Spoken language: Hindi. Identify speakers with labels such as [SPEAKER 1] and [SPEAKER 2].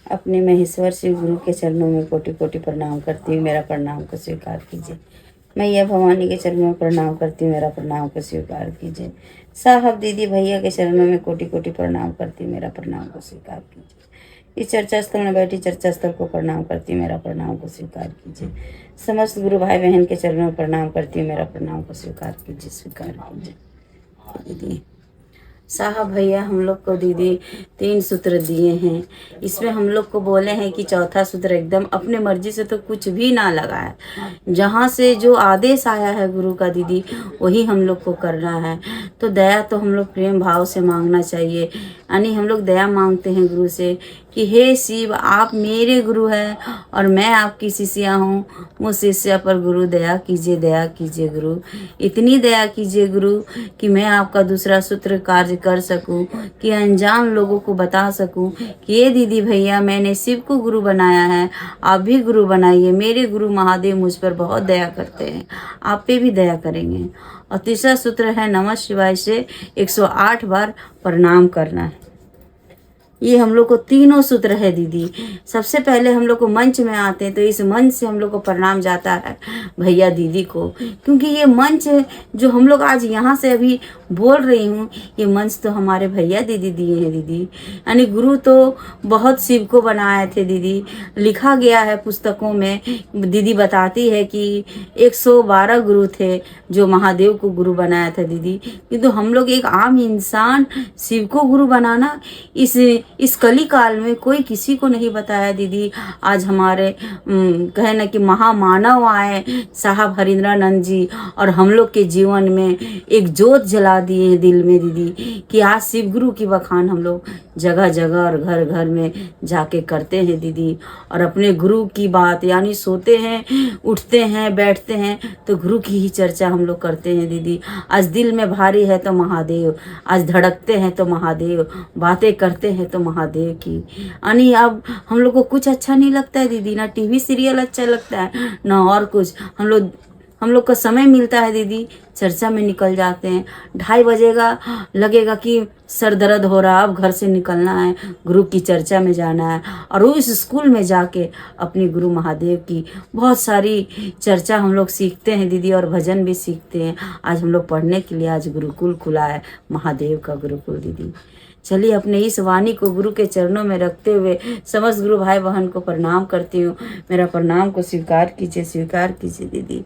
[SPEAKER 1] अपने महेश्वर शिव गुरु के चरणों में कोटि कोटि प्रणाम करती हूँ, मेरा प्रणाम को स्वीकार कीजिए। मैया भवानी के चरणों में प्रणाम करती हूँ, मेरा प्रणाम को स्वीकार कीजिए। साहब दीदी भैया के चरणों में कोटि कोटि प्रणाम करती हूँ, मेरा प्रणाम को स्वीकार कीजिए। इस चर्चा स्थल में बैठी चर्चा स्थल को प्रणाम करती हूँ, मेरा प्रणाम को स्वीकार कीजिए। समस्त गुरु भाई बहन के चरणों में प्रणाम करती हूँ, मेरा प्रणाम को स्वीकार कीजिए, स्वीकार कीजिए। दीदी साहब भैया हम लोग को दीदी 3 सूत्र दिए हैं, इसमें हम लोग को बोले हैं कि चौथा सूत्र एकदम अपने मर्जी से तो कुछ भी ना लगाए, जहाँ से जो आदेश आया है गुरु का दीदी वही हम लोग को करना है। तो दया तो हम लोग प्रेम भाव से मांगना चाहिए, यानी हम लोग दया मांगते हैं गुरु से कि हे शिव आप मेरे गुरु हैं और मैं आपकी शिष्या हूँ, मुझ शिष्या पर गुरु दया कीजिए गुरु, इतनी दया कीजिए गुरु कि मैं आपका दूसरा सूत्र कार्य कर सकूं, कि अनजान लोगों को बता सकूं कि ये दीदी भैया मैंने शिव को गुरु बनाया है, आप भी गुरु बनाइए। मेरे गुरु महादेव मुझ पर बहुत दया करते हैं, आप पे भी दया करेंगे। और तीसरा सूत्र है नमः शिवाय से 108 बार प्रणाम करना है। ये हम लोग को तीनों सूत्र है दीदी। सबसे पहले हम लोग को मंच में आते हैं तो इस मंच से हम लोग को प्रणाम जाता है भैया दीदी को, क्योंकि ये मंच जो हम लोग आज यहाँ से अभी बोल रही हूँ ये मंच तो हमारे भैया दीदी दिए हैं दीदी। यानी गुरु तो बहुत शिव को बनाए थे दीदी, लिखा गया है पुस्तकों में, दीदी बताती है कि 112 गुरु थे जो महादेव को गुरु बनाया था दीदी। किंतु हम लोग एक आम इंसान शिव को गुरु बनाना इस कली काल में कोई किसी को नहीं बताया दीदी। आज हमारे कहे ना कि महामानव आए साहब हरिंद्रानंद जी और हम लोग के जीवन में एक जोत जला दिए हैं दिल में दीदी, कि आज शिव गुरु की बखान हम लोग जगह जगह और घर घर में जाके करते हैं दीदी। और अपने गुरु की बात यानी सोते हैं उठते हैं बैठते हैं तो गुरु की ही चर्चा हम लोग करते हैं दीदी। आज दिल में भारी है तो महादेव, आज धड़कते हैं तो महादेव, बातें करते हैं तो महादेव की। यानी अब हम लोग को कुछ अच्छा नहीं लगता है दीदी, ना टीवी सीरियल अच्छा लगता है ना और कुछ। हम लोग का समय मिलता है दीदी चर्चा में निकल जाते हैं। 2:30 बजेगा लगेगा कि सर दर्द हो रहा, अब घर से निकलना है, गुरु की चर्चा में जाना है। और उस स्कूल में जाके अपने गुरु महादेव की बहुत सारी चर्चा हम लोग सीखते हैं दीदी और भजन भी सीखते हैं। आज हम लोग पढ़ने के लिए आज गुरुकुल खुला है, महादेव का गुरुकुल दीदी। चलिए अपने इस वाणी को गुरु के चरणों में रखते हुए समस्त गुरु भाई बहन को प्रणाम करती हूँ, मेरा प्रणाम को स्वीकार कीजिए दीदी।